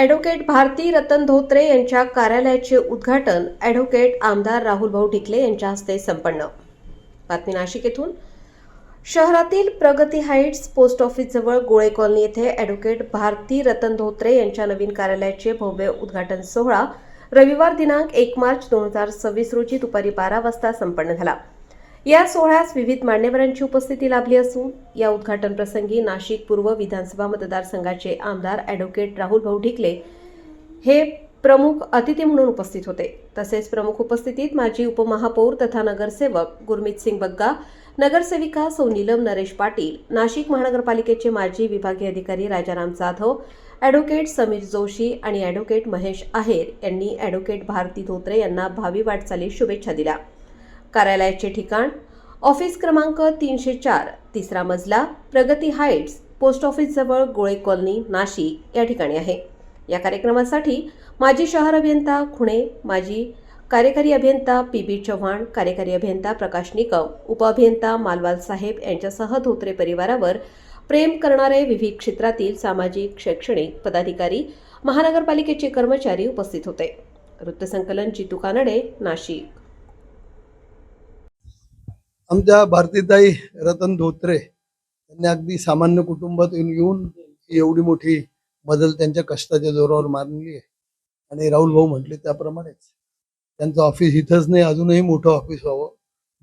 Advocate Bharti Ratan Dhotre यांच्या कार्यालयाचे उद्घाटन ॲडव्होकेट आमदार राहुल भाऊ ढिकले यांच्या हस्ते संपन्न. बातमी नाशिक येथून. शहरातील प्रगती हाईट्स पोस्ट ऑफिसजवळ गोळे कॉलनी येथे ॲडव्होकेट भारती रतन धोत्रे यांच्या नवीन कार्यालयाचे भव्य उद्घाटन सोहळा रविवार दिनांक 1 मार्च 2026 रोजी दुपारी 12 वाजता संपन्न झाला. या सोहळ्यास विविध मान्यवरांची उपस्थिती लाभली असून या उद्घाटन प्रसंगी नाशिक पूर्व विधानसभा मतदारसंघाचे आमदार ॲडव्होकेट राहुल भाऊ ढिकले हे प्रमुख अतिथी म्हणून उपस्थित होते. तसेच प्रमुख उपस्थितीत माजी उपमहापौर तथा नगरसेवक गुरमीत सिंग बग्गा, नगरसेविका सौ नीलम नरेश पाटील, नाशिक महानगरपालिकेचे माजी विभागीय अधिकारी राजाराम जाधव, ॲडव्होकेट समीर जोशी आणि ॲडव्होकेट महेश आहेर यांनी ॲडव्होकेट भारती धोत्रे यांना भावी वाटचालीस शुभेच्छा दिल्या. कार्यालयाचे ठिकाण ऑफिस क्रमांक 304, तिसरा मजला, प्रगती हाईट्स, पोस्ट ऑफिसजवळ गोळे कॉलनी, नाशिक या ठिकाणी आहे. या कार्यक्रमासाठी माजी शहर अभियंता खुणे, माजी कार्यकारी अभियंता पी.बी. चव्हाण, कार्यकारी अभियंता प्रकाश निकम, उपअभियंता मालवाल साहेब यांच्यासह धोत्रे परिवारावर प्रेम करणारे विविध क्षेत्रातील सामाजिक, शैक्षणिक पदाधिकारी, महानगरपालिकेचे कर्मचारी उपस्थित होते. वृत्तसंकलन जितू कानडे, नाशिक. आमच्या भारतीताई रतन धोत्रे यांनी अगदी सामान्य कुटुंबात येऊन एवढी मोठी बदल त्यांच्या कष्टाच्या जोरावर मारली आहे. आणि राहुल भाऊ म्हटले त्याप्रमाणेच त्यांचं ऑफिस इथंच नाही, अजूनही मोठं ऑफिस व्हावं,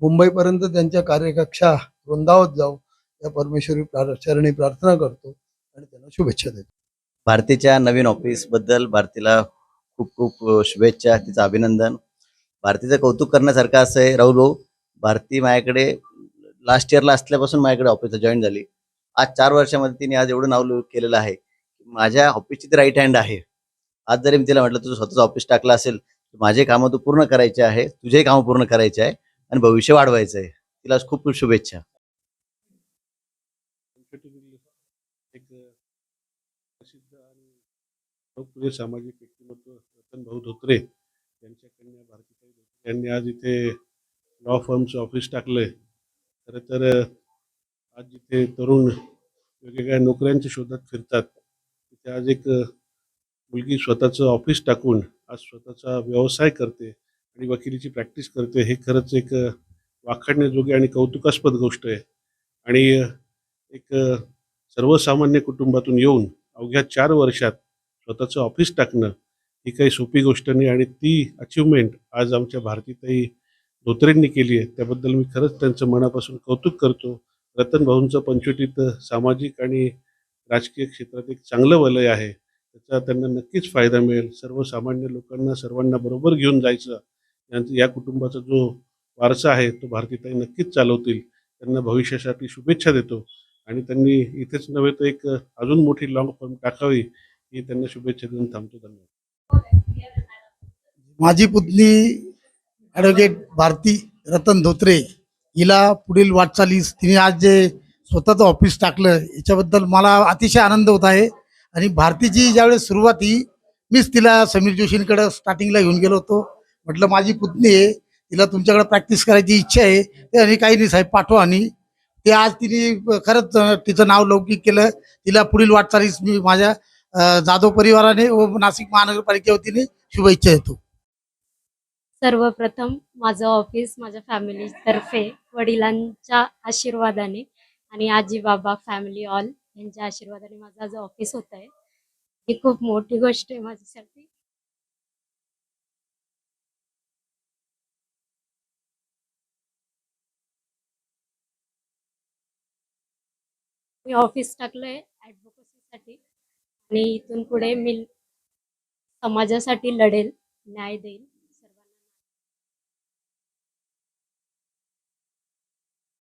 मुंबईपर्यंत त्यांच्या कार्यकक्षा रुंदावत जाऊ या परमेश्वरी चरणी प्रार्थना करतो आणि त्यांना शुभेच्छा देतो. भारतीच्या नवीन ऑफिस बद्दल भारतीला खूप खूप शुभेच्छा, तिचं अभिनंदन. भारतीचं कौतुक करण्यासारखं असं आहे राहुल भाऊ, भारती माझ्याकडे लास्ट इयरला असल्यापासून माझ्याकडे ऑफिसला जॉईन झाली. आज 4 वर्षामध्ये तिने आज एवढं नाव केलेलं आहे. माझ्या ऑफिसची ती राईट हँड आहे. आज जरी मी तिला म्हटलं तुझं स्वतःचं ऑफिस टाकलं असेल, माझे कामं तू पूर्ण करायचे आहे, तुझेही कामं पूर्ण करायचे आहे आणि भविष्य वाढवायचं आहे. तिला खूप खूप शुभेच्छा. एक प्रसिद्ध आणि लोकप्रिय सामाजिक व्यक्तिमत्व रतन भाऊ धोत्रे यांच्या कन्या भारतीताई धोत्रे यांनी आज इथे लॉ फर्मचं ऑफिस टाकलंय. खरं तर आज जिथे तरुण वेगवेगळ्या नोकऱ्यांच्या शोधात फिरतात, तिथे आज एक मुलगी स्वतःचं ऑफिस टाकून आज स्वतःचा व्यवसाय करते आणि वकिलीची प्रॅक्टिस करते. हे खरंच एक वाखाणण्याजोगी आणि कौतुकास्पद गोष्ट आहे. आणि एक सर्वसामान्य कुटुंबातून येऊन अवघ्या 4 वर्षात स्वतःचं ऑफिस टाकणं ही काही सोपी गोष्ट नाही. आणि ती अचिव्हमेंट आज आमच्या भारतीताई धोत्रेंनी केली आहे. त्याबद्दल मी खरंच त्यांचं मनापासून कौतुक करतो. रतन भाऊंचं पंचवटीत सामाजिक आणि राजकीय क्षेत्रात एक चांगलं वलय आहे, त्याचा त्यांना नक्कीच फायदा मिळेल. सर्वसामान्य लोकांना सर्वांना बरोबर घेऊन जायचं या कुटुंबाचा जो वारसा आहे तो भारतीताई नक्कीच चालवतील. त्यांना भविष्यासाठी शुभेच्छा देतो आणि त्यांनी इथेच नव्हे तर एक अजून मोठी लॉंग फर्म टाकावी ही त्यांना शुभेच्छा देऊन थांबतो. धन्यवाद. माझी पुतणी ॲडव्होकेट भारती रतन धोत्रे हिला पुढील वाटचालीस तिने आज जे स्वतःचं ऑफिस टाकलं याच्याबद्दल मला अतिशय आनंद होत आहे. आणि भारतीची ज्यावेळेस सुरुवात ही मीच तिला समीर जोशींकडे स्टार्टिंगला घेऊन गेलो होतो. म्हटलं माझी पुतणी आहे, तिला तुमच्याकडे प्रॅक्टिस करायची इच्छा आहे. ते आणि काही नाही साहेब पाठवा. आणि ते आज तिने खरंच तिचं नाव लौकिक केलं. तिला पुढील वाटचालीस मी माझ्या जाधव परिवाराने व नाशिक महानगरपालिके वतीने शुभेच्छा देतो. सर्वप्रथम माझं ऑफिस माझ्या फॅमिलीतर्फे वडिलांच्या आशीर्वादाने आणि आजी बाबा फॅमिली ऑल यांच्या आशीर्वादाने माझं आज ऑफिस होत आहे. ही खूप मोठी गोष्ट आहे माझ्यासाठी. मी ऑफिस टाकलंय ॲडव्होकसीसाठी आणि इथून पुढे मी समाजासाठी लढेल, न्याय देईल.